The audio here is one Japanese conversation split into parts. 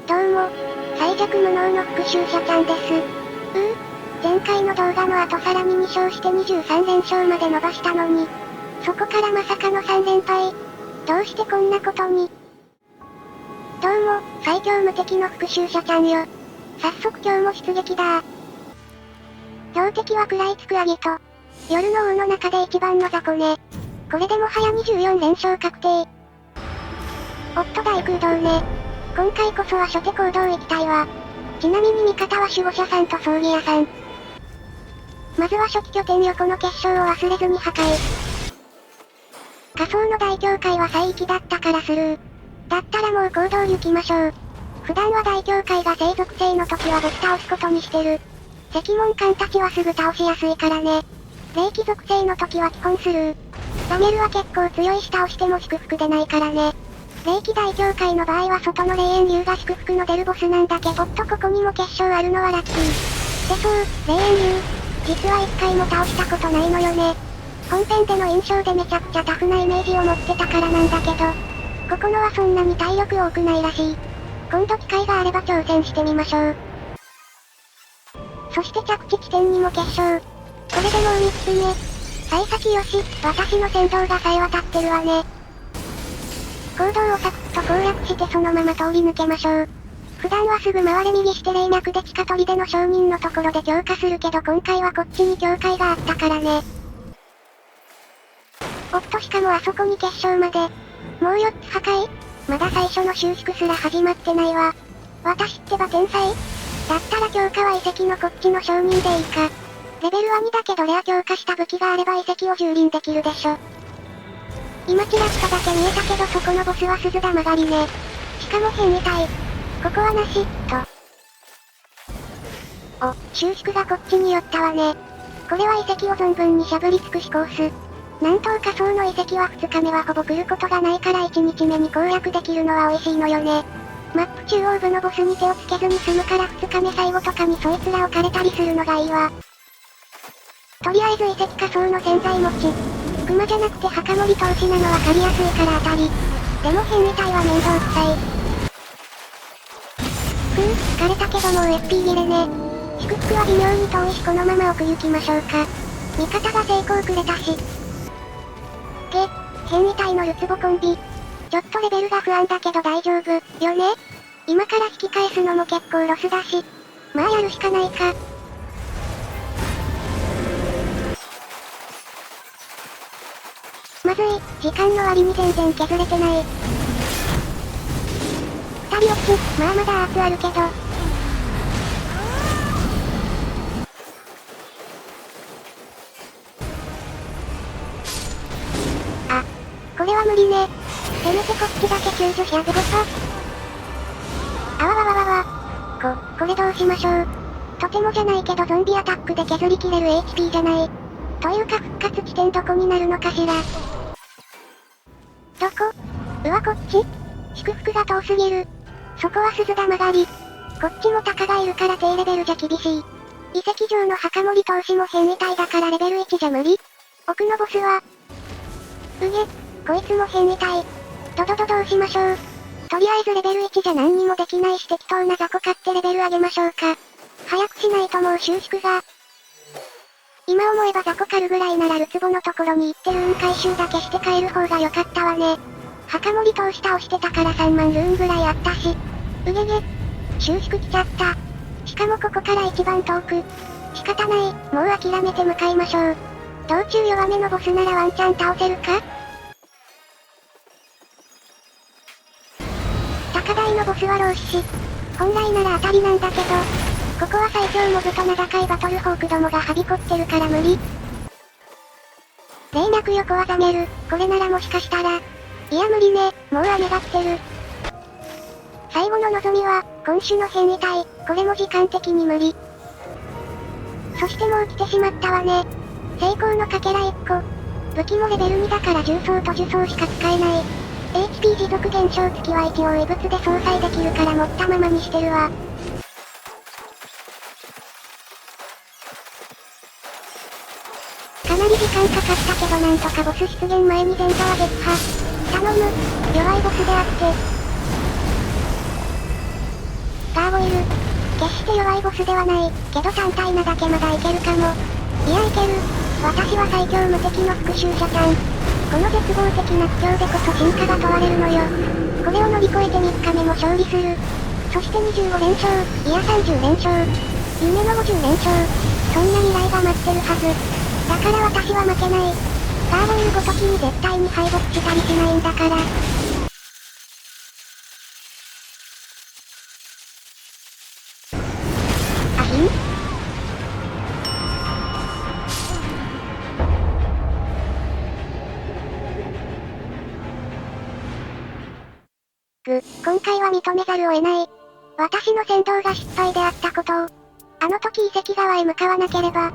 どうも、最弱無能の復讐者ちゃんです。前回の動画の後さらに2勝して23連勝まで伸ばしたのに、そこからまさかの3連敗。どうしてこんなことに。どうも、最強無敵の復讐者ちゃんよ。早速今日も出撃だ。標的は食らいつくアギト。夜の王の中で一番の雑魚ね。これでもはや24連勝確定。おっと大空洞ね。今回こそは初手行動行きたいわ。ちなみに味方は守護者さんと葬儀屋さん。まずは初期拠点横の結晶を忘れずに破壊。仮想の大教会は最域だったからスルー。だったらもう行動行きましょう。普段は大教会が聖属性の時は武器倒すことにしてる。石門艦たちはすぐ倒しやすいからね。霊気属性の時は基本スルー。ラメルは結構強いし倒しても祝福出ないからね。霊気大教会の場合は外の霊炎竜が祝福の出るボスなんだけど、ここにも結晶あるのはラッキー。でそう、霊炎竜。実は一回も倒したことないのよね。本編での印象でめちゃくちゃタフなイメージを持ってたからなんだけど、ここのはそんなに体力多くないらしい。今度機会があれば挑戦してみましょう。そして着地地点にも結晶。これでもう3つ目。幸先よし、私の先導がさえ渡ってるわね。行動をサクッと攻略してそのまま通り抜けましょう。普段はすぐ回れ右して霊脈で地下砦の商人のところで強化するけど今回はこっちに境界があったからね。おっとしかもあそこに結晶まで。もう4つ破壊？まだ最初の収縮すら始まってないわ。私ってば天才？だったら強化は遺跡のこっちの商人でいいか。レベルは2だけどレア強化した武器があれば遺跡を蹂躙できるでしょ。今ちらっとだけ見えたけどそこのボスは鈴田曲がりね。しかも変異体。ここはなし、と。お、収縮がこっちに寄ったわね。これは遺跡を存分にしゃぶり尽くしコース。なんと仮想の遺跡は2日目はほぼ来ることがないから1日目に攻略できるのは美味しいのよね。マップ中央部のボスに手をつけずに済むから2日目最後とかにそいつら置かれたりするのがいいわ。とりあえず遺跡仮想の洗剤持ち。熊じゃなくて墓守投資なの分かりやすいから当たり。でも変異体は面倒くさい。疲れたけどもう FP 切れね。祝福は微妙に遠いしこのまま奥行きましょうか。味方が成功くれたし。変異体のルツボコンビ。ちょっとレベルが不安だけど大丈夫、よね？今から引き返すのも結構ロスだし。まあやるしかないか。まずい、時間の割に全然削れてない。2人落ち、まあまだアーツあるけど。あ、これは無理ね。せめてこっちだけ救助しやべごか。あわわわわわ。これどうしましょう。とてもじゃないけどゾンビアタックで削りきれる HP じゃない。というか復活地点どこになるのかしら。どこ？うわこっち？祝福が遠すぎる。そこは鈴田曲がり。こっちも鷹がいるから低レベルじゃ厳しい。遺跡上の墓守投資も変異体だからレベル1じゃ無理。奥のボスは。こいつも変異体。どうしましょう。とりあえずレベル1じゃ何にもできないし適当な雑魚買ってレベル上げましょうか。早くしないともう収縮が。今思えば雑魚狩るぐらいならルツボのところに行ってルーン回収だけして帰る方が良かったわね。墓守投資倒してたから3万ルーンぐらいあったし。収縮来ちゃった。しかもここから一番遠く。仕方ない、もう諦めて向かいましょう。道中弱めのボスならワンチャン倒せるか？高台のボスは老子。本来なら当たりなんだけど、ここは最強モブと名高いバトルホークどもがはびこってるから無理。霊脈横はざめる。これならもしかしたら。いや無理ね、もう雨が来てる。最後の望みは、今週の変異体。これも時間的に無理。そしてもう来てしまったわね。成功のかけら1個。武器もレベル2だから重装と呪装しか使えない。HP 持続減少付きは一応異物で相殺できるから持ったままにしてるわ。かなり時間かかったけどなんとかボス出現前に全座は撃破。頼む、弱いボスであって。決して弱いボスではない、けど単体なだけまだいけるかも。いやいける。私は最強無敵の復讐者ちゃん。この絶望的な苦境でこそ進化が問われるのよ。これを乗り越えて3日目も勝利する。そして25連勝、いや30連勝。夢の50連勝。そんな未来が待ってるはず。だから私は負けない。ガーレールごときに絶対に敗北したりしないんだから。あひん？今回は認めざるを得ない。私の先導が失敗であったことを。あの時遺跡側へ向かわなければ、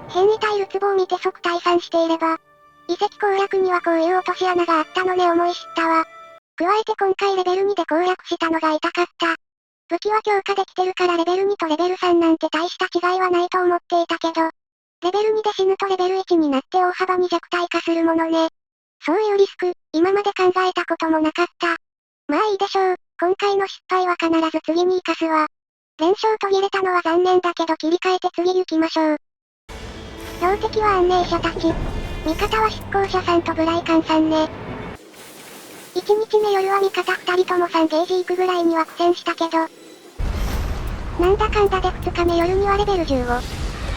変異体る壺を見て即退散していれば、遺跡攻略にはこういう落とし穴があったのね思い知ったわ。加えて今回レベル2で攻略したのが痛かった。武器は強化できてるからレベル2とレベル3なんて大した違いはないと思っていたけど、レベル2で死ぬとレベル1になって大幅に弱体化するものね。そういうリスク、今まで考えたこともなかった。まあいいでしょう。今回の失敗は必ず次に生かすわ。連勝途切れたのは残念だけど切り替えて次行きましょう。標的は安寧者たち。味方は執行者さんとブライカンさんね。1日目夜は味方2人とも3ゲージ行くぐらいには苦戦したけど、なんだかんだで2日目夜にはレベル15。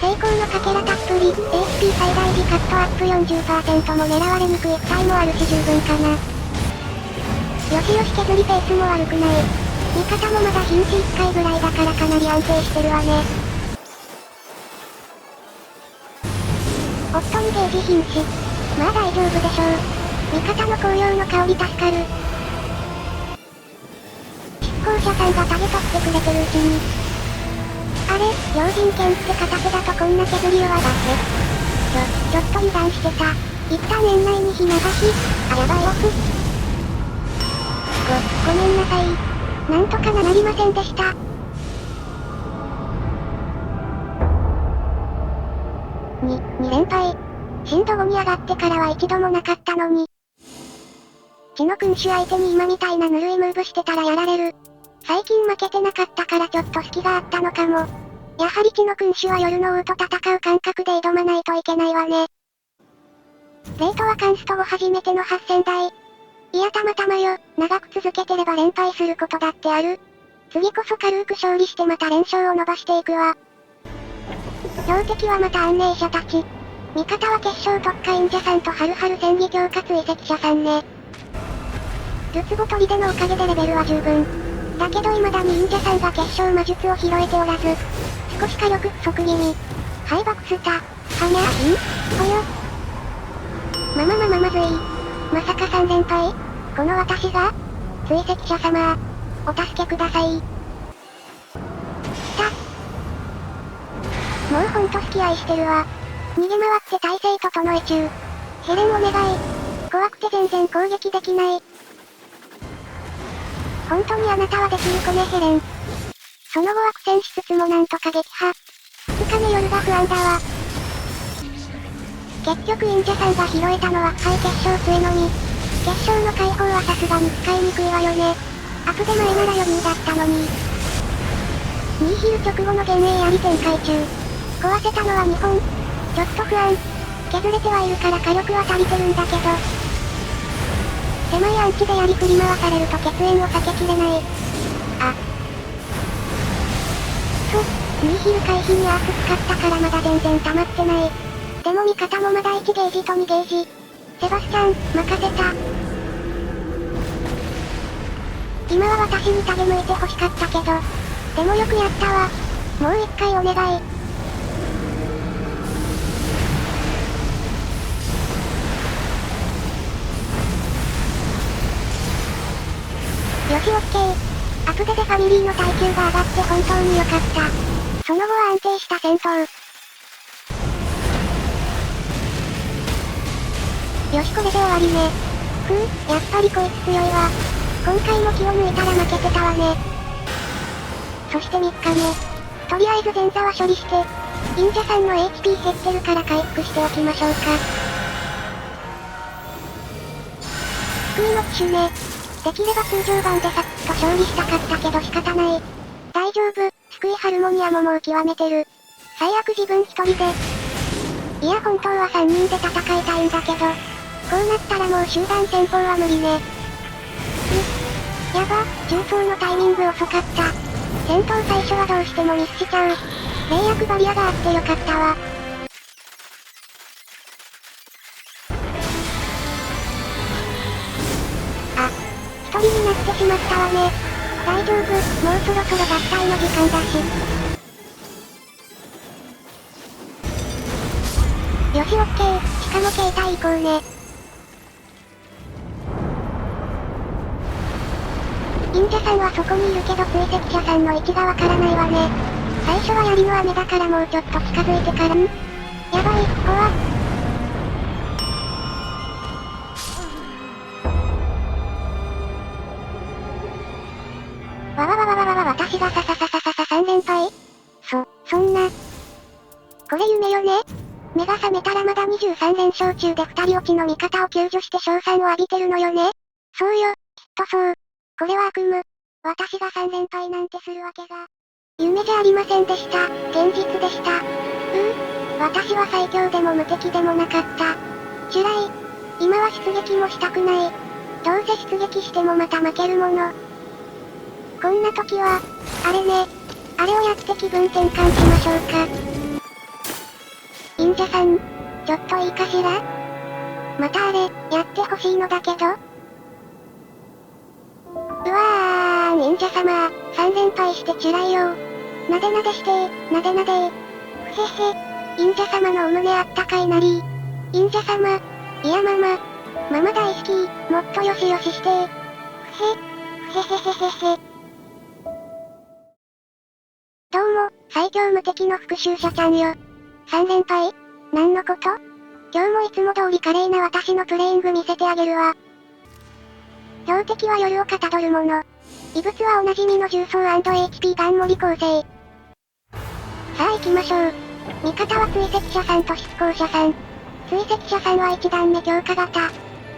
成功のかけらたっぷり、HP 最大時カットアップ 40% も狙われにくい負担もあるし十分かな。よしよし削りペースも悪くない。味方もまだ瀕死1回ぐらいだからかなり安定してるわね。夫にゲージ瀕死。まあ大丈夫でしょう。味方の紅葉の香り助かる。執行者さんがタゲ取ってくれてるうちに。あれ、用心剣って片手だとこんな削り弱だぜ。ちょっと油断してた。一旦年内に火流し。あ、やばいオフ。ごめんなさい。なんとかなりませんでした。2連敗。震度5に上がってからは一度もなかったのに。血の君主相手に今みたいなぬるいムーブしてたらやられる。最近負けてなかったからちょっと隙があったのかも。やはり血の君主は夜の王と戦う感覚で挑まないといけないわね。レートはカンスト後初めての8000台。いやたまたまよ、長く続けてれば連敗することだってある。次こそ軽く勝利してまた連勝を伸ばしていくわ。標的はまた安寧者たち。味方は決勝特化忍者さんとハルハル戦技強化追跡者さんね。ルツボ取りでのおかげでレベルは十分。だけど未だに忍者さんが決勝魔術を拾えておらず、少し火力不足気味。ハイバクスタ、はにゃほよ。まずい。まさか3連敗？この私が？追跡者様、お助けください。もうほんと好き愛してるわ。逃げ回って体勢整え中。ヘレンお願い。怖くて全然攻撃できない。本当にあなたはできる子ねヘレン。その後は苦戦しつつもなんとか撃破。2日目夜が不安だわ。結局忍者さんが拾えたのは深い決勝強いのに、決勝の解放はさすがに使いにくいわよね。アップで前なら余裕だったのに。2ヒル直後の幻影やり展開中。壊せたのは2本。ちょっと不安。削れてはいるから火力は足りてるんだけど。狭いアンチでやり振り回されると血縁を避けきれない。2ヒル回避にアーク使ったからまだ全然溜まってない。でも味方もまだ1ゲージと2ゲージ。セバスチャン、任せた。今は私にタゲ向いて欲しかったけど。でもよくやったわ。もう一回お願い。よしオッケー。アプデでファミリーの耐久が上がって本当に良かった。その後は安定した戦闘。よしこれで終わりね。やっぱりこいつ強いわ。今回も気を抜いたら負けてたわね。そして3日目。とりあえず前座は処理して、忍者さんの HP 減ってるから回復しておきましょうか。救いの機種ね。できれば通常版でさっと勝利したかったけど仕方ない。大丈夫、低いハルモニアももう極めてる。最悪自分一人で。いや本当は3人で戦いたいんだけど。こうなったらもう集団戦法は無理ね。やば、重装のタイミング遅かった。戦闘最初はどうしてもミスしちゃう。霊薬バリアがあってよかったわ。あ、一人になってしまったわね。大丈夫、もうそろそろ脱退の時間だし。よしオッケー、しかも携帯行こうね。忍者さんはそこにいるけど追跡者さんの位置がわからないわね。最初は槍の雨だからもうちょっと近づいてからやばい、怖っ。わわわわわわわ私が3連敗そんな。これ夢よね。目が覚めたらまだ23連勝中で2人落ちの味方を救助して賞賛を浴びてるのよね。そうよ、きっとそう。これは悪夢。私が3連敗なんてするわけが。夢じゃありませんでした。現実でした。私は最強でも無敵でもなかった。辛い。今は出撃もしたくない。どうせ出撃してもまた負けるもの。こんな時は、あれね。あれをやって気分転換しましょうか。忍者さん、ちょっといいかしら？またあれ、やってほしいのだけど。うわー、忍者様、3連敗して辛いよ。なでなでしてなでなでふへへ。忍者様のお胸あったかいなり。忍者様、いやママ大好き、もっとよしよししてふへへ。どうも、最強無敵の復讐者ちゃんよ。3連敗？なんのこと？今日もいつも通り華麗な私のプレイング見せてあげるわ。標的は夜をかたどるもの。異物はおなじみの重装 &HP ガン盛り構成。さあ行きましょう。味方は追跡者さんと執行者さん。追跡者さんは1段目強化型。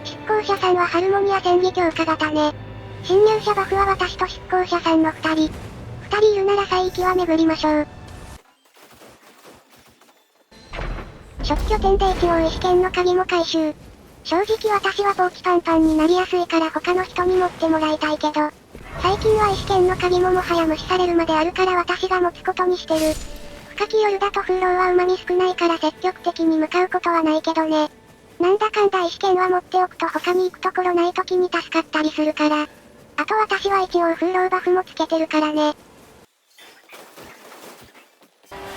執行者さんはハルモニア戦技強化型ね。侵入者バフは私と執行者さんの2人。2人いるなら最域は巡りましょう。初期拠点で一応意思権の鍵も回収。正直私はポーチパンパンになりやすいから他の人に持ってもらいたいけど、最近は意思権の鍵ももはや無視されるまであるから私が持つことにしてる。深き夜だと風浪は旨味少ないから積極的に向かうことはないけどね。なんだかんだ意思権は持っておくと他に行くところない時に助かったりするから。あと私は一応風浪バフもつけてるからね。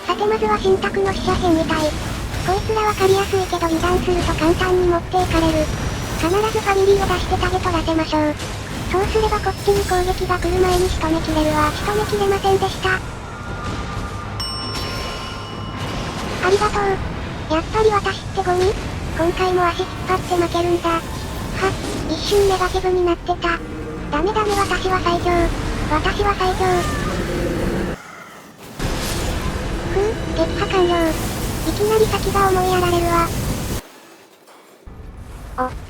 さてまずは新宅の死者編みたい。こいつらわかりやすいけど油断すると簡単に持っていかれる。必ずファミリーを出してタゲ取らせましょう。そうすればこっちに攻撃が来る前に仕留めきれるわ。仕留めきれませんでした。ありがとう。やっぱり私ってゴミ？今回も足引っ張って負けるんだ。一瞬ネガティブになってた。ダメ私は最強。私は最強。撃破完了。いきなり先が思いやられるわ。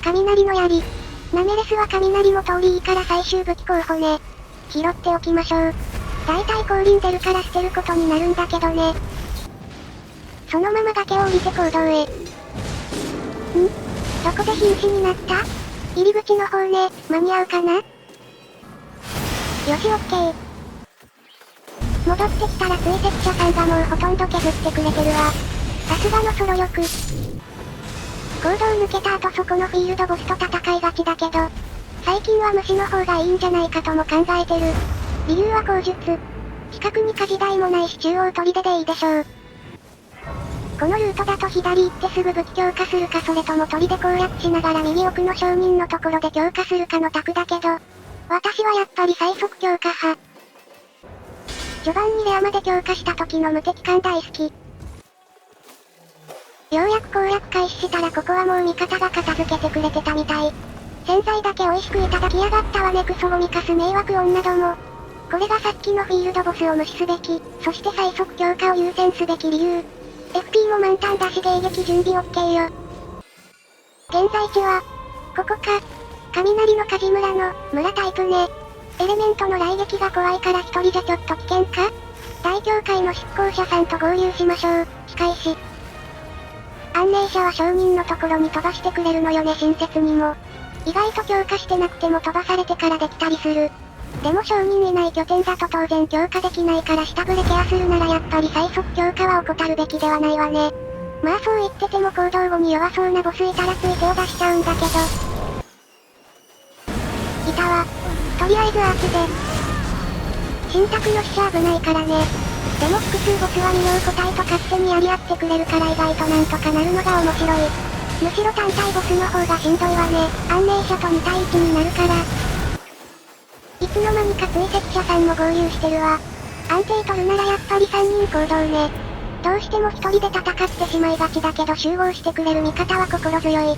雷の槍。ナメレスは雷も通りいいから最終武器候補ね。拾っておきましょう。だいたい降臨出るから捨てることになるんだけどね。そのまま崖を降りて行動へ。どこで瀕死になった？入り口の方ね、間に合うかな？よしオッケー。戻ってきたら追跡者さんがもうほとんど削ってくれてるわ。さすがのソロ力。コードを抜けた後そこのフィールドボスと戦いがちだけど、最近は虫の方がいいんじゃないかとも考えてる。理由は口述。近くに火事台もないし中央砦でいいでしょう。このルートだと左行ってすぐ武器強化するかそれとも砦攻略しながら右奥の商人のところで強化するかの択だけど、私はやっぱり最速強化派。序盤にレアまで強化した時の無敵感大好き。ようやく攻略開始したらここはもう味方が片付けてくれてたみたい。洗剤だけ美味しくいただきやがったわねクソゴミカス迷惑女ども。これがさっきのフィールドボスを無視すべき、そして最速強化を優先すべき理由。FP も満タンだし迎撃準備 OK よ。現在地は、ここか。雷の梶村の、村タイプね。エレメントの雷撃が怖いから一人じゃちょっと危険か？大正教会の執行者さんと合流しましょう。近いし。安寧者は証人のところに飛ばしてくれるのよね親切にも。意外と強化してなくても飛ばされてからできたりする。でも証人いない拠点だと当然強化できないから下振れケアするならやっぱり最速強化は怠るべきではないわね。まあそう言ってても行動後に弱そうなボスいたらつい手を出しちゃうんだけど。いたわ。とりあえずアーチで。新宅の死者危ないからね。でも複数ボスは2両個体と勝手にやり合ってくれるから意外となんとかなるのが面白い。むしろ単体ボスの方がしんどいわね。安寧者と2対1になるから。いつの間にか追跡者さんも合流してるわ。安定取るならやっぱり3人行動ね。どうしても1人で戦ってしまいがちだけど集合してくれる味方は心強い。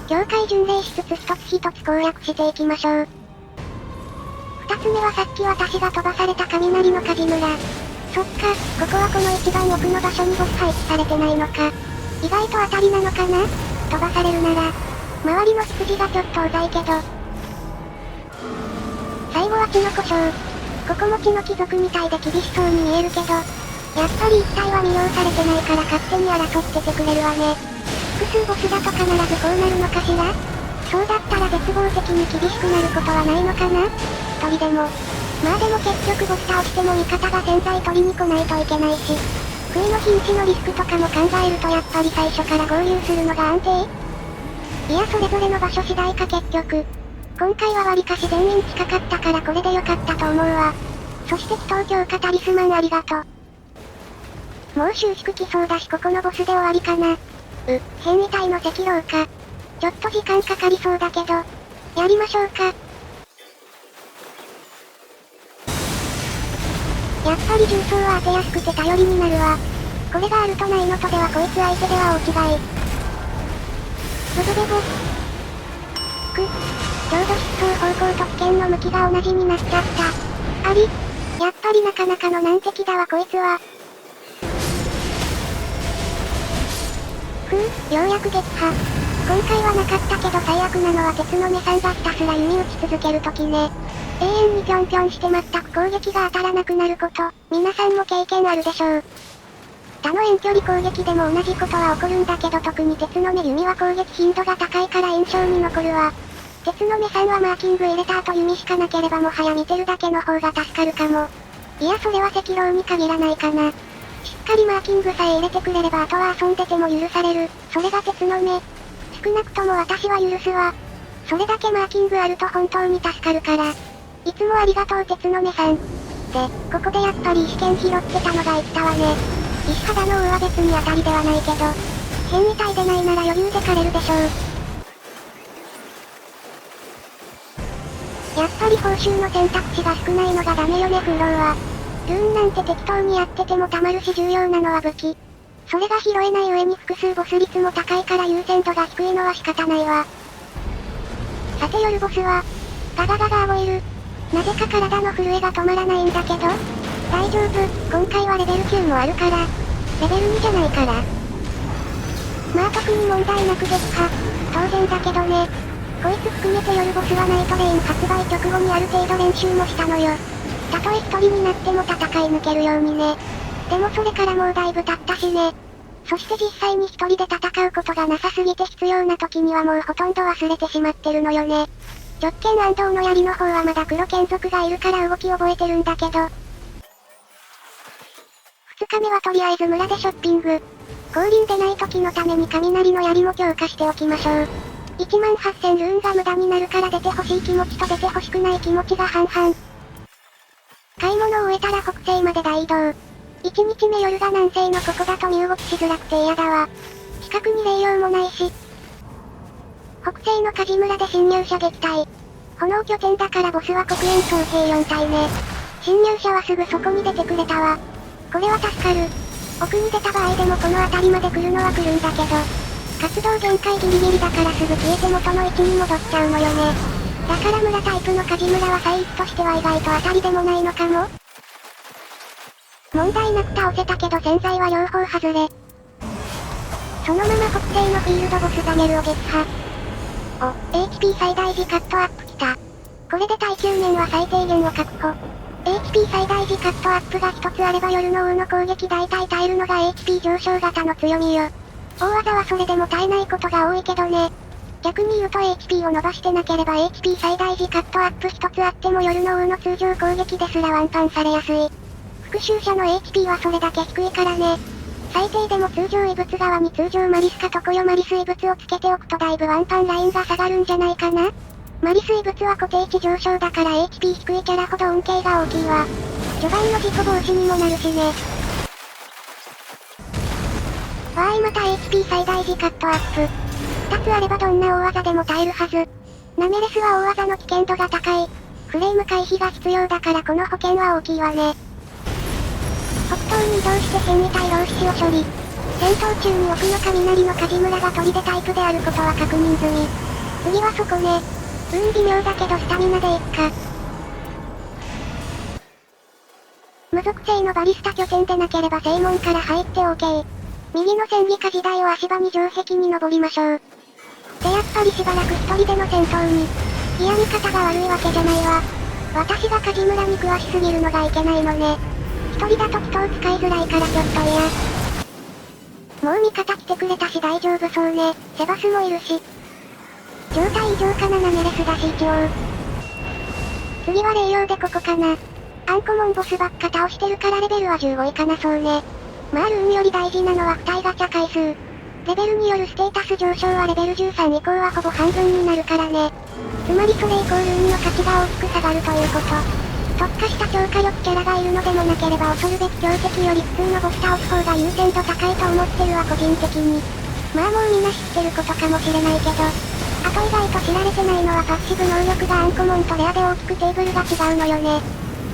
境界巡礼しつつ一つ一つ攻略していきましょう。2つ目はさっき私が飛ばされた雷の梶村。そっか、ここはこの一番奥の場所にボス配置されてないのか。意外と当たりなのかな？飛ばされるなら。周りの羊がちょっとうざいけど。最後は血の故障。ここも血の貴族みたいで厳しそうに見えるけど、やっぱり一体は魅了されてないから勝手に争っててくれるわね。複数ボスだと必ずこうなるのかしら？そうだったら絶望的に厳しくなることはないのかな？一人でも。まあでも結局ボス倒しても味方が洗剤取りに来ないといけないし、不意の瀕死のリスクとかも考えるとやっぱり最初から合流するのが安定？いやそれぞれの場所次第か結局。今回は割かし全員近かったからこれでよかったと思うわ。そして祈祷強化タリスマンありがとう。もう収縮来そうだしここのボスで終わりかな。変異体の赤狼か。ちょっと時間かかりそうだけど、やりましょうか。やっぱり重装は当てやすくて頼りになるわ。これがあるとないのとではこいつ相手では大違い。ブブベボ。ちょうど失踪方向と危険の向きが同じになっちゃった。やっぱりなかなかの難敵だわこいつは。ようやく撃破。今回はなかったけど最悪なのは鉄の目さんがひたすら弓打ち続けるときね。永遠にぴょんぴょんして全く攻撃が当たらなくなること、皆さんも経験あるでしょう。他の遠距離攻撃でも同じことは起こるんだけど特に鉄の目弓は攻撃頻度が高いから印象に残るわ。鉄の目さんはマーキング入れた後弓しかなければもはや見てるだけの方が助かるかも。いやそれは赤狼に限らないかな。しっかりマーキングさえ入れてくれればあとは遊んでても許される。それが鉄の目。少なくとも私は許すわ。それだけマーキングあると本当に助かるから。いつもありがとう鉄の目さん。で、ここでやっぱり石剣拾ってたのが生きたわね。石肌の王は別に当たりではないけど、変異体でないなら余裕で狩れるでしょう。やっぱり報酬の選択肢が少ないのがダメよね風狼は。ルーンなんて適当にやっててもたまるし重要なのは武器。それが拾えない上に複数ボス率も高いから優先度が低いのは仕方ないわ。さて夜ボスは、ガガガガーボイル。なぜか体の震えが止まらないんだけど、大丈夫、今回はレベル9もあるから、レベル2じゃないから。まあ特に問題なく撃破、当然だけどね。こいつ含めて夜ボスはナイトレイン発売直後にある程度練習もしたのよ。たとえ一人になっても戦い抜けるようにね。でもそれからもうだいぶ経ったしね。そして実際に一人で戦うことがなさすぎて必要な時にはもうほとんど忘れてしまってるのよね。直剣安藤の槍の方はまだ黒剣族がいるから動き覚えてるんだけど。2日目はとりあえず村でショッピング。降臨でない時のために雷の槍も強化しておきましょう。18000ルーンが無駄になるから出てほしい気持ちと出てほしくない気持ちが半々。買い物を終えたら北西まで大移動。1日目夜が南西のここだと身動きしづらくて嫌だわ。近くに霊場もないし。北西の梶村で侵入者撃退。炎拠点だからボスは黒煙総兵4体ね。侵入者はすぐそこに出てくれたわ。これは助かる。奥に出た場合でもこの辺りまで来るのは来るんだけど、活動限界ギリギリだからすぐ消えて元の位置に戻っちゃうのよね。だから村タイプの梶村はサイズとしては意外と当たりでもないのかも。問題なく倒せたけど洗剤は両方外れ。そのまま北西のフィールドボスダネルを撃破。HP 最大時カットアップきた。これで耐久面は最低限を確保。HP 最大時カットアップが一つあれば夜の王の攻撃大体耐えるのが HP 上昇型の強みよ。大技はそれでも耐えないことが多いけどね。逆に言うと HP を伸ばしてなければ HP 最大時カットアップ一つあっても夜の王の通常攻撃ですらワンパンされやすい。復讐者の HP はそれだけ低いからね。最低でも通常異物側に通常マリスか常世マリス異物をつけておくとだいぶワンパンラインが下がるんじゃないかな。マリス異物は固定値上昇だから HP 低いキャラほど恩恵が大きいわ。序盤の事故防止にもなるしね。わーいまた HP 最大時カットアップ。2つあればどんな大技でも耐えるはず。ナメレスは大技の危険度が高い。フレーム回避が必要だからこの保険は大きいわね。北東に移動して変異体老死を処理。戦闘中に奥の雷の梶村が砦タイプであることは確認済み。次はそこね。微妙だけどスタミナでいっか。無属性のバリスタ拠点でなければ正門から入って OK。右の戦技家時代を足場に城壁に登りましょう。でやっぱりしばらく一人での戦闘に。いや見方が悪いわけじゃないわ。私が梶村に詳しすぎるのがいけないのね。一人だと祈祷使いづらいからちょっと嫌。もう味方来てくれたし大丈夫そうね。セバスもいるし。状態異常かなナメレスだし一応。次は霊陽でここかな。アンコモンボスばっか倒してるからレベルは15以下なそうね。まあルーンより大事なのは付帯ガチャ回数。レベルによるステータス上昇はレベル13以降はほぼ半分になるからね。つまりそれ以降ルーンの価値が大きく下がるということ。特化した超火力キャラがいるのでもなければ恐るべき強敵より普通のボス倒す方が優先度高いと思ってるわ個人的に。まあもうみんな知ってることかもしれないけど。あと意外と知られてないのはパッシブ能力がアンコモンとレアで大きくテーブルが違うのよね。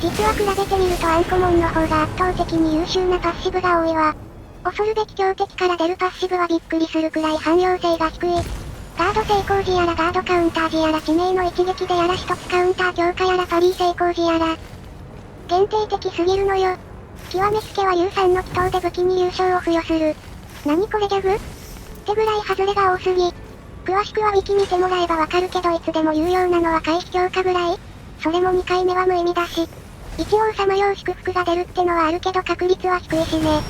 実は比べてみるとアンコモンの方が圧倒的に優秀なパッシブが多いわ。恐るべき強敵から出るパッシブはびっくりするくらい汎用性が低い。ガード成功時やらガードカウンター時やら致命の一撃でやら一つカウンター強化やらパリー成功時やら。限定的すぎるのよ。極めつけは U3 の祈祷で武器に優勝を付与する。何これギャグってぐらい外れが多すぎ。詳しくはウィキ見てもらえばわかるけどいつでも有用なのは回避強化ぐらい。それも2回目は無意味だし。一応様用祝福が出るってのはあるけど確率は低いしね。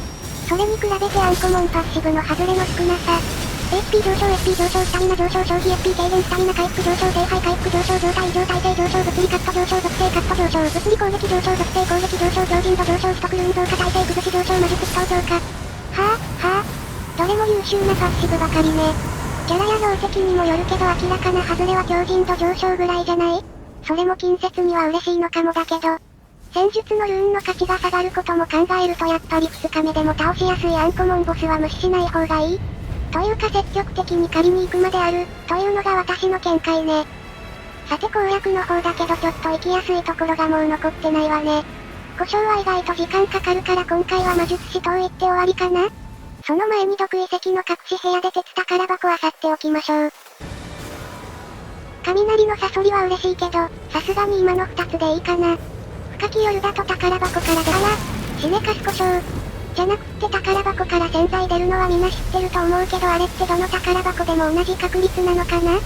それに比べてアンコモンパッシブの外れの少なさ。HP 上昇 SP 上昇スタミナ上昇消費 SP 軽減スタミナ回復上昇聖杯回復上昇状態異常耐性上昇物理カット上昇属性カット上昇物理攻撃上昇属性攻撃上昇強靭度上昇取得ルーン増加耐性崩し上昇魔術祈祷増加。はぁどれも優秀なパッシブばかりね。キャラや能力にもよるけど明らかな外れは強靭度上昇ぐらいじゃない？それも近接には嬉しいのかもだけど。戦術のルーンの価値が下がることも考えるとやっぱり2日目でも倒しやすいアンコモンボスは無視しない方がいい。というか積極的に狩りに行くまである、というのが私の見解ね。さて攻略の方だけどちょっと行きやすいところがもう残ってないわね。故障は意外と時間かかるから今回は魔術師塔行って終わりかな？その前に毒遺跡の隠し部屋で鉄宝箱あさっておきましょう。雷のサソリは嬉しいけど、さすがに今の2つでいいかな。深き夜だと宝箱から出たら、しめかす故障。じゃなくって宝箱から洗剤出るのはみんな知ってると思うけどあれってどの宝箱でも同じ確率なのかな？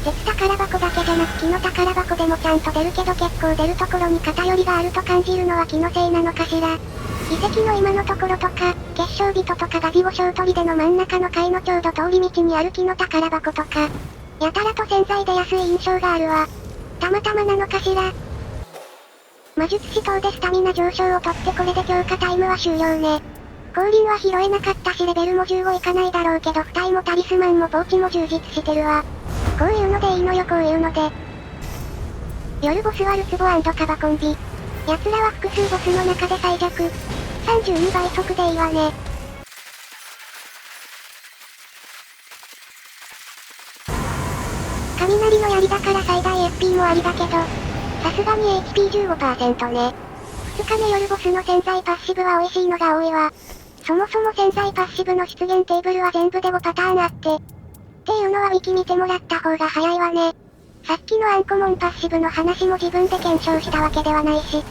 鉄宝箱だけじゃなく木の宝箱でもちゃんと出るけど結構出るところに偏りがあると感じるのは気のせいなのかしら。遺跡の今のところとか、結晶人とかガビオ小鳥での真ん中の階のちょうど通り道にある木の宝箱とか、やたらと洗剤出やすい印象があるわ。たまたまなのかしら。魔術師塔でスタミナ上昇を取ってこれで強化タイムは終了ね。降臨は拾えなかったしレベルも15いかないだろうけど付帯もタリスマンもポーチも充実してるわ。こういうのでいいのよこういうので。夜ボスはルツボ&カバコンビ。奴らは複数ボスの中で最弱。32倍速でいいわね。雷の槍だから最大 FP もありだけど、さすがに HP15% ね。2日目夜ボスの潜在パッシブは美味しいのが多いわ。そもそも潜在パッシブの出現テーブルは全部で5パターンあって。っていうのはウィキ見てもらった方が早いわね。さっきのアンコモンパッシブの話も自分で検証したわけではないし。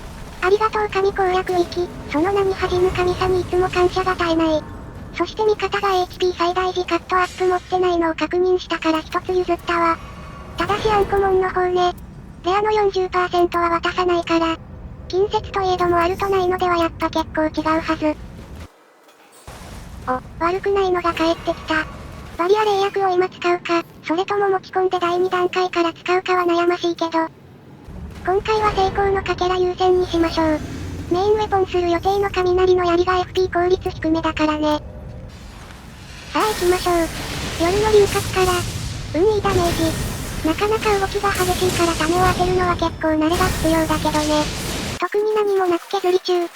ありがとう神攻略ウィキ、その名に恥じぬ神さにいつも感謝が絶えない。そして味方が HP 最大時カットアップ持ってないのを確認したから一つ譲ったわ。ただしアンコモンの方ね。レアの 40% は渡さないから。近接といえどもあるとないのではやっぱ結構違うはず。お、悪くないのが返ってきた。バリア冷薬を今使うか、それとも持ち込んで第2段階から使うかは悩ましいけど。今回は成功のかけら優先にしましょう。メインウェポンする予定の雷の槍が FP 効率低めだからね。さあ行きましょう。夜の輪郭から、いいダメージ。なかなか動きが激しいからタメを当てるのは結構慣れが必要だけどね。特に何もなく削り中。あ、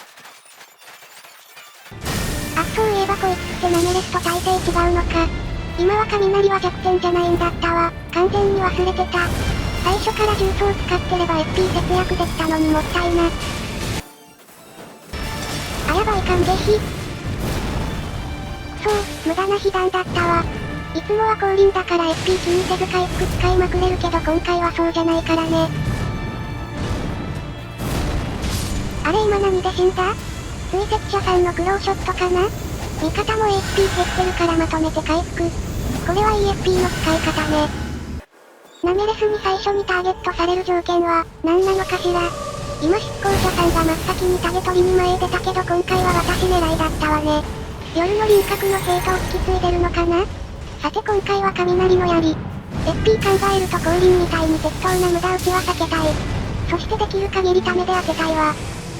そういえばこいつってナメレスと体勢違うのか。今は雷は弱点じゃないんだったわ。完全に忘れてた。最初から重装使ってれば FP 節約できたのにもったいな。あ、やばい完璧。そう、無駄な被弾だったわ。いつもは降臨だから FP 気にせず回復使いまくれるけど今回はそうじゃないからね。あれ今何で死んだ？追跡者さんのクローショットかな？味方も HP 減ってるからまとめて回復。これは EFP の使い方ね。ナメレスに最初にターゲットされる条件は、何なのかしら。今執行者さんが真っ先にタゲ取りに前へ出たけど今回は私狙いだったわね。夜の輪郭のヘイトを引き継いでるのかな？さて今回は雷の槍。FP 考えると降臨みたいに適当な無駄打ちは避けたい。そしてできる限りタメで当てたいわ。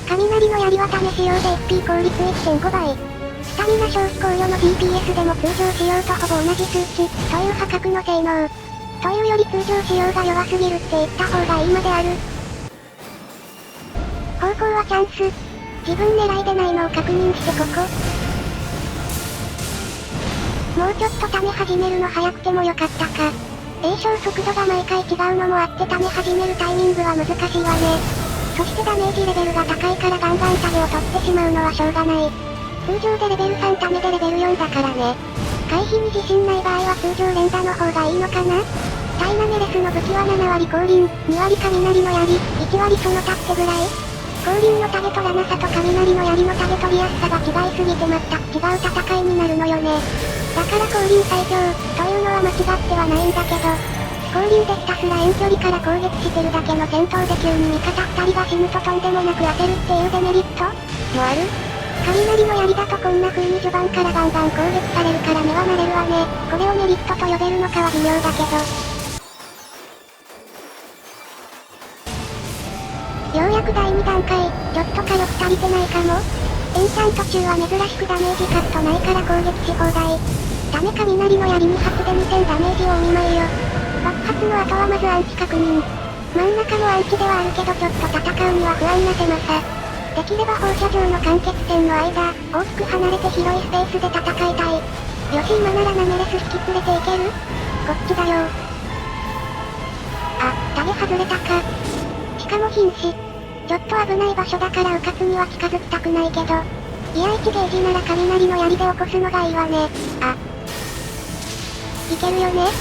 雷の槍は試し用で FP 効率 1.5 倍。スタミナ消費考慮の DPS でも通常使用とほぼ同じ数値、という破格の性能。というより通常使用が弱すぎるって言った方がいいまである。方向はチャンス。自分狙いでないのを確認してここ。もうちょっと溜め始めるの早くてもよかったか。詠唱速度が毎回違うのもあって溜め始めるタイミングは難しいわね。そしてダメージレベルが高いからガンガンタゲを取ってしまうのはしょうがない。通常でレベル3タメでレベル4だからね。回避に自信ない場合は通常連打の方がいいのかな？タイナメレスの武器は7割降臨、2割雷の槍、1割その他ってぐらい？降臨のタゲ取らなさと雷の槍のタゲ取りやすさが違いすぎて全く違う戦いになるのよね。だから降臨最強、というのは間違ってはないんだけど、降臨でひたすら遠距離から攻撃してるだけの戦闘で急に味方2人が死ぬととんでもなく焦るっていうデメリットもある？雷の槍だとこんな風に序盤からガンガン攻撃されるから目は慣れるわね。これをメリットと呼べるのかは微妙だけど。ようやく第2段階、ちょっと火力足りてないかも。エンチャント中は珍しくダメージカットないから攻撃し放題。ダメ雷の槍2発で2000ダメージをお見舞いよ。爆発の後はまずアンチ確認。真ん中もアンチではあるけどちょっと戦うには不安な狭さ。できれば放射状の間欠線の間、大きく離れて広いスペースで戦いたい。よし今ならナメレス引き連れていける？こっちだよ。あ、タゲ外れたか。しかも瀕死。ちょっと危ない場所だから迂闊には近づきたくないけど。いや1ゲージなら雷の槍で起こすのがいいわね。あ。いけるよね？よ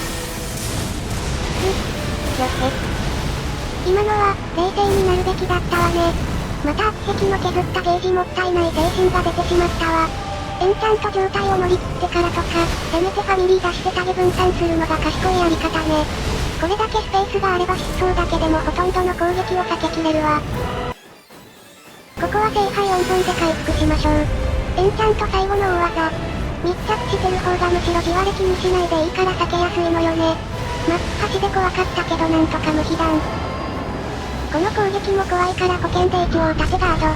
せ。今のは、冷静になるべきだったわね。また圧壁の削ったゲージもったいない精神が出てしまったわ。エンチャント状態を乗り切ってからとか、せめてファミリー出してタゲ分散するのが賢いやり方ね。これだけスペースがあれば疾走だけでもほとんどの攻撃を避けきれるわ。ここは聖杯温存で回復しましょう。エンチャント最後の大技。密着してる方がむしろじわれ気にしないでいいから避けやすいのよね。マップ端で怖かったけどなんとか無被弾。この攻撃も怖いから保険で一応立てガード。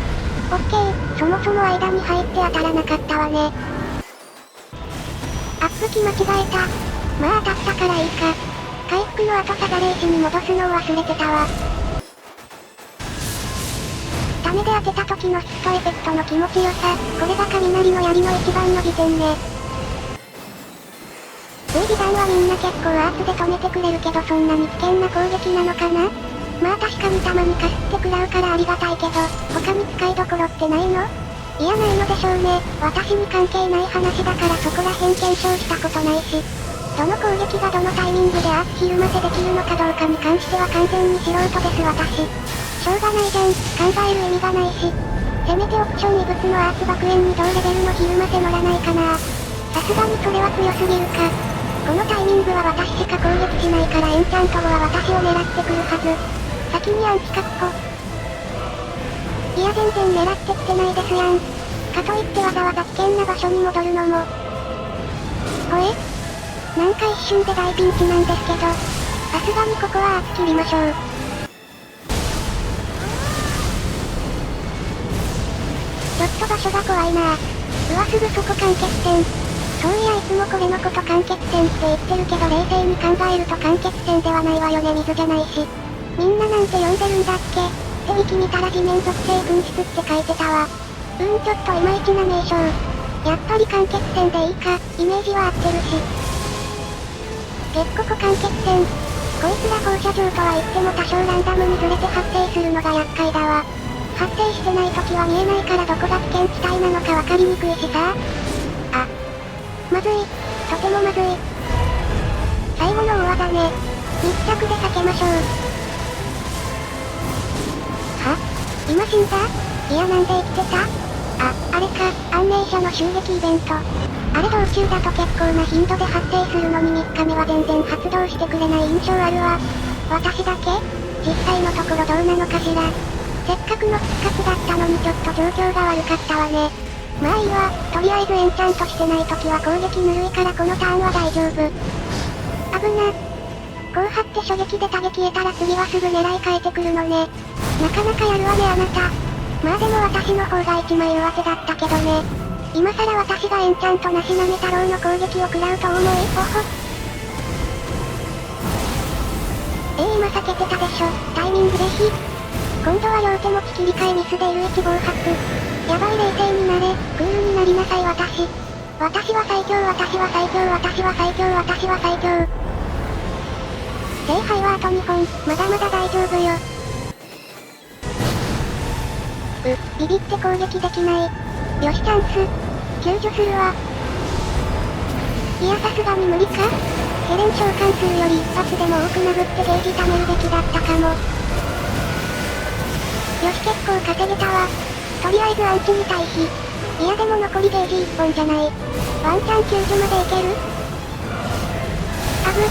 オッケー、そもそも間に入って当たらなかったわね。アップ機間違えた。まあ当たったからいいか。回復の後下がれ石に戻すのを忘れてたわ。タメで当てた時のヒットエフェクトの気持ちよさ、これが雷の槍の一番の時点ね。追尾弾はみんな結構アーツで止めてくれるけどそんなに危険な攻撃なのかな？まあ確かにたまにかすって食らうからありがたいけど、他に使いどころってないの？いやないのでしょうね。私に関係ない話だからそこら辺検証したことないし。どの攻撃がどのタイミングでアーツひるませできるのかどうかに関しては完全に素人です私。しょうがないじゃん、考える意味がないし。せめてオプション異物のアーツ爆炎に同レベルのひるませ乗らないかな。さすがにそれは強すぎるか。このタイミングは私しか攻撃しないからエンチャント後は私を狙ってくるはず。先にアンチ確保。いや全然狙ってきてないですやん。かといってわざわざ危険な場所に戻るのも。ほえ？なんか一瞬で大ピンチなんですけど。さすがにここは圧切りましょう。ちょっと場所が怖いなぁ。うわすぐそこ間欠点。そういやいつもこれのこと間欠点って言ってるけど冷静に考えると間欠点ではないわよね水じゃないし。みんななんて呼んでるんだっけってウィキ見たら地面属性噴出って書いてたわ。ちょっといまいちな名称。やっぱり間欠点でいいか、イメージは合ってるし。結構間欠点。こいつら放射状とは言っても多少ランダムにずれて発生するのが厄介だわ。発生してない時は見えないからどこが危険地帯なのかわかりにくいしさ。あ。まずい。とてもまずい。最後の大技ね。密着で避けましょう。は？今死んだ？いやなんで生きてた？あれか、暗霊者の襲撃イベント。あれ道中だと結構な頻度で発生するのに3日目は全然発動してくれない印象あるわ。私だけ？実際のところどうなのかしら。せっかくの復活だったのにちょっと状況が悪かったわね。まあいいわ、とりあえずエンチャントしてない時は攻撃ぬるいからこのターンは大丈夫。危な。こう張って初撃でタゲ消えたら次はすぐ狙い変えてくるのね。なかなかやるわねあなた。まあでも私の方が一枚上手だったけどね。今更私がエンチャントなしなめ太郎の攻撃を食らうと思い、おほ。今避けてたでしょ、タイミングぜひ。今度は両手持ち切り替えミスで L1 暴発。やばい冷静になれ、クールになりなさい私。私は最強私は最強私は最強私は最強。聖杯はあと2本、まだまだ大丈夫よ。ビビって攻撃できない。よしチャンス。救助するわ。いやさすがに無理か？ヘレン召喚するより一発でも多く殴ってゲージ貯めるべきだったかも。よし結構稼げたわ。とりあえずアンチに対比。いやでも残りゲージ1本じゃない。ワンチャン救助までいける？あぐ。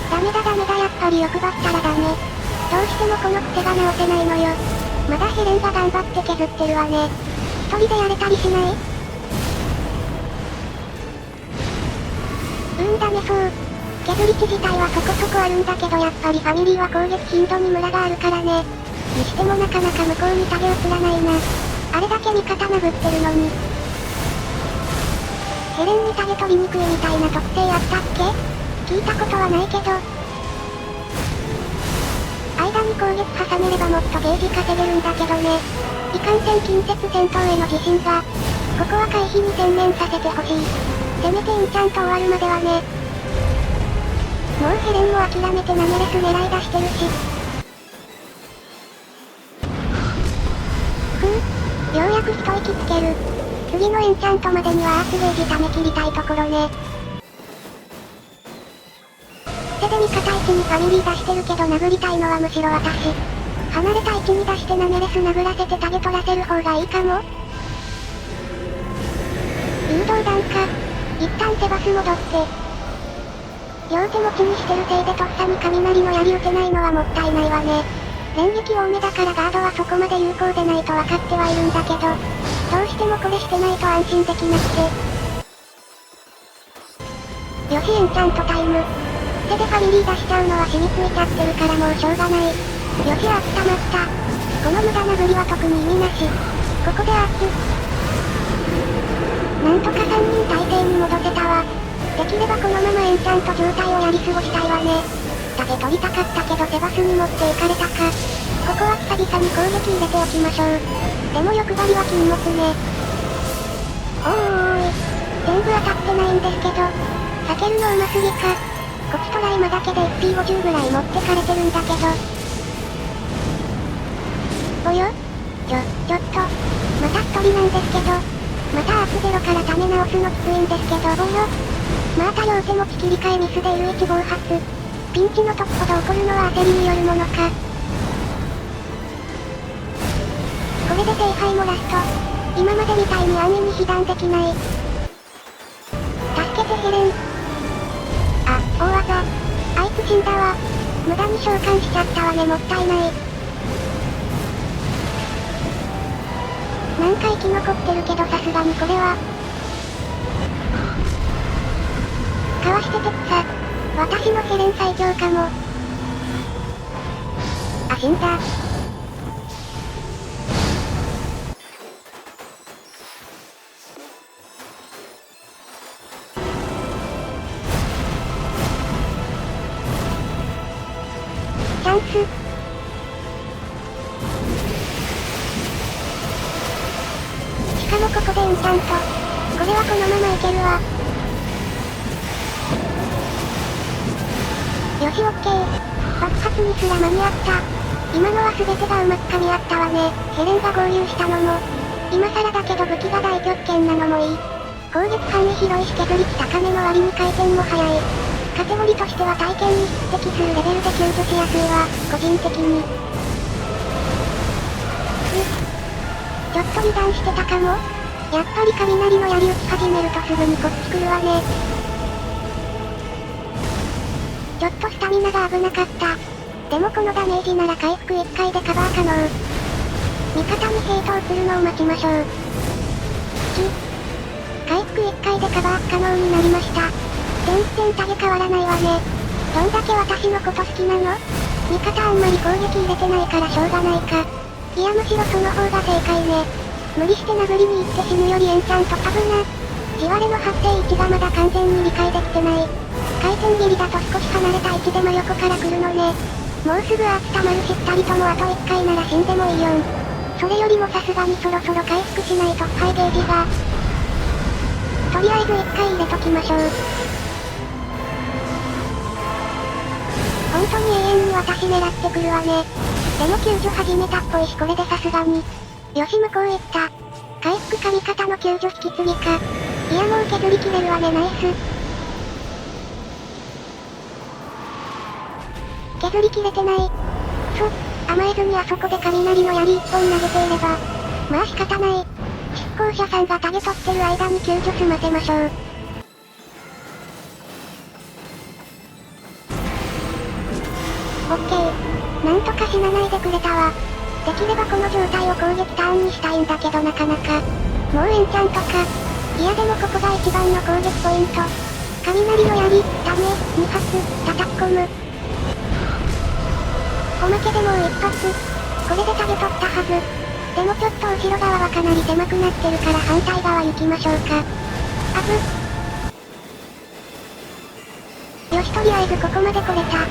ダメだやっぱり欲張ったらダメ。どうしてもこの癖が直せないのよ。まだヘレンが頑張って削ってるわね。一人でやれたりしない？ダメそう。削り値自体はそこそこあるんだけどやっぱりファミリーは攻撃頻度にムラがあるからね。にしてもなかなか向こうにタゲ映らないな。あれだけ味方殴ってるのに。ヘレンにタゲ取りにくいみたいな特性あったっけ？聞いたことはないけど。間に攻撃挟めればもっとゲージ稼げるんだけどね。いかんせん近接戦闘への自信が。ここは回避に専念させてほしい。せめてエンチャント終わるまではね。もうヘレンも諦めてナメレス狙い出してるし。ようやく一息つける。次のエンチャントまでにはアーツゲージ溜め切りたいところね。手で味方位置にファミリー出してるけど殴りたいのはむしろ私。離れた位置に出してナメレス殴らせてタゲ取らせる方がいいかも。誘導弾か。一旦セバス戻って。両手持ちにしてるせいでとっさに雷の槍打てないのはもったいないわね。連撃多めだからガードはそこまで有効でないと分かってはいるんだけど、どうしてもこれしてないと安心できなくて。よしエンチャントタイム。手でファミリー出しちゃうのは染みついちゃってるからもうしょうがない。よしあったまった。この無駄殴りは特に意味なし。ここでアーツ。なんとか3人体制に戻せたわ。できればこのままエンチャント状態をやり過ごしたいわね。タゲ取りたかったけどセバスに持っていかれたか。ここは久々に攻撃入れておきましょう。でも欲張りは禁物ね。おーい。全部当たってないんですけど。避けるのうますぎか。こちとら今だけで 1P50 ぐらい持ってかれてるんだけど。およ？ちょっと。また一人なんですけど。またアーツゼロからため直すのきついんですけど、およ。また両手持ち切り替えミスで L1 暴発。ピンチの時ほど起こるのは焦りによるものか。これで聖杯もラスト。今までみたいに安易に被弾できない。助けてヘレン。あ、大技。あいつ死んだわ。無駄に召喚しちゃったわねもったいない。なんか生き残ってるけどさすがにこれは。かわしてて草。私のヘレン最強かも。あ、死んだ。チャンス。しかもここでエンチャント。これはこのままいけるわ。よしオッケー。爆発にすら間に合った。今のは全てがうまく噛み合ったわね。ヘレンが合流したのも。今更だけど武器が大極拳なのもいい。攻撃範囲広いし削率高めの割に回転も速い。カテゴリーとしては体験に匹敵するレベルで救助しやすいわ、個人的に。ちょっと油断してたかも。やっぱり雷の槍打ち始めるとすぐにこっち来るわね。ちょっとスタミナが危なかった。でもこのダメージなら回復1回でカバー可能。味方にヘイトを移るのを待ちましょう。回復1回でカバー可能になりました。全然タゲ変わらないわね。どんだけ私のこと好きなの？味方あんまり攻撃入れてないからしょうがないか。いやむしろその方が正解ね。無理して殴りに行って死ぬよりエンチャント多分な。地割れの発生位置がまだ完全に理解できてない。回転切りだと少し離れた位置で真横から来るのね。もうすぐアーチ溜まるし2人ともあと1回なら死んでもいいよん。それよりもさすがにそろそろ回復しないとハイゲージが。とりあえず1回入れときましょう。本当に永遠に私狙ってくるわね。でも救助始めたっぽいしこれでさすがに。よし向こう行った。回復神方の救助引き継ぎか。いやもう削りきれるわねナイス。削りきれてない。甘えずにあそこで雷の槍1本投げていれば。まあ仕方ない。執行者さんがタゲ取ってる間に救助済ませましょう。オッケー。なんとか死なないでくれたわ。できればこの状態を攻撃ターンにしたいんだけどなかなか。もうエンチャントか。いやでもここが一番の攻撃ポイント。雷の槍、ダメ、2発、叩き込む。おまけでもう一発。これでタゲ取ったはず。でもちょっと後ろ側はかなり狭くなってるから反対側行きましょうか。よしとりあえずここまで来れた。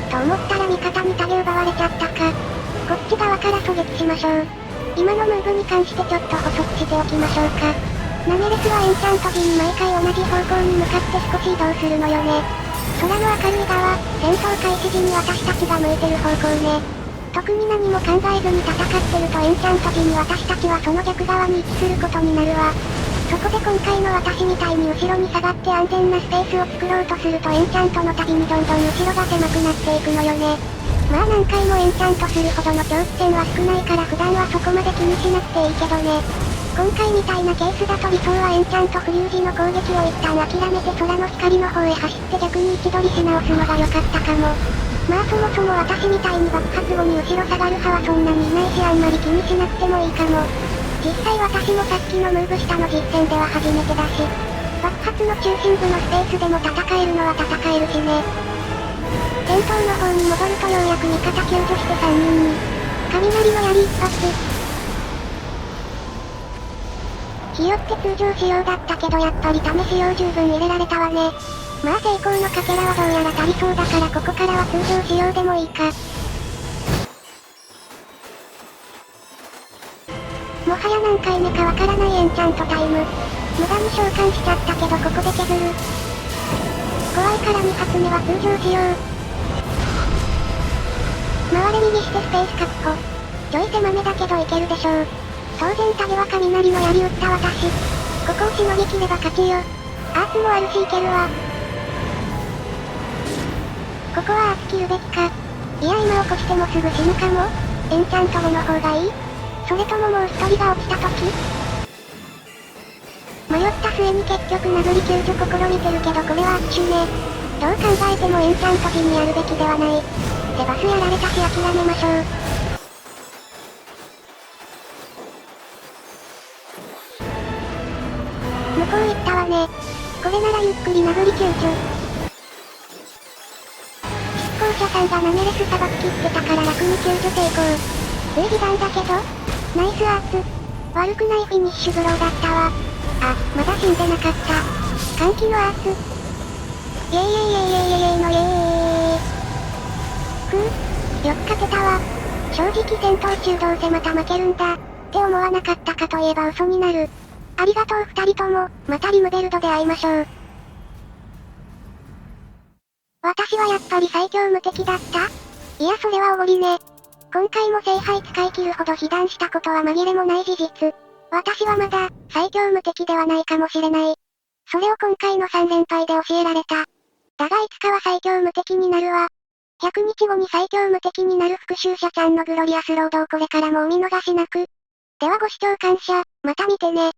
と思ったら味方にタゲ奪われちゃったか。こっち側から狙撃しましょう。今のムーブに関してちょっと補足しておきましょうか。ナメレスはエンチャント時に毎回同じ方向に向かって少し移動するのよね。空の明るい側、戦闘開始時に私たちが向いてる方向ね。特に何も考えずに戦ってるとエンチャント時に私たちはその逆側に位置することになるわ。そこで今回の私みたいに後ろに下がって安全なスペースを作ろうとするとエンチャントの度にどんどん後ろが狭くなっていくのよね。まあ何回もエンチャントするほどの恐怖点は少ないから普段はそこまで気にしなくていいけどね。今回みたいなケースだと理想はエンチャント浮遊時の攻撃を一旦諦めて空の光の方へ走って逆に位置取りし直すのが良かったかも。まあそもそも私みたいに爆発後に後ろ下がる派はそんなにいないしあんまり気にしなくてもいいかも。実際私もさっきのムーブ下の実戦では初めてだし、爆発の中心部のスペースでも戦えるのは戦えるしね。戦闘の方に戻るとようやく味方救助して3人に。雷の槍一発。火よって通常仕様だったけどやっぱり試し用十分入れられたわね。まあ成功のかけらはどうやら足りそうだからここからは通常仕様でもいいか。もはや何回目かわからないエンチャントタイム。無駄に召喚しちゃったけどここで削る。怖いから2発目は通常仕様。回れ右してスペース確保。ちょい狭めだけどいけるでしょう。当然タゲは雷の槍打った私。ここをしのぎきれば勝ちよ。アーツもあるしいけるわ。ここはアーツ切るべきか。いや今起こしてもすぐ死ぬかも。エンチャント後の方がいい？それとももう一人が落ちた時？迷った末に結局殴り救助試みてるけどこれは悪手ね。どう考えてもエンチャント時にやるべきではない。でバスやられたし諦めましょう。こ行ったわね。これならゆっくり殴り救助。執行者さんがナメレスさばき切ってたから楽に救助成功。追尾弾だけどナイスアーツ。悪くないフィニッシュブローだったわ。あ、まだ死んでなかった。歓喜のアーツ。イエイエイエイエイエイエイのイエーイ。ふぅ。よく勝てたわ。正直戦闘中どうせまた負けるんだ。って思わなかったかといえば嘘になる。ありがとう二人とも、またリムベルドで会いましょう。私はやっぱり最強無敵だった？いやそれはおごりね。今回も聖杯使い切るほど被弾したことは紛れもない事実。私はまだ、最強無敵ではないかもしれない。それを今回の3連敗で教えられた。だがいつかは最強無敵になるわ。100日後に最強無敵になる復讐者ちゃんのグロリアスロードをこれからもお見逃しなく。ではご視聴感謝、また見てね。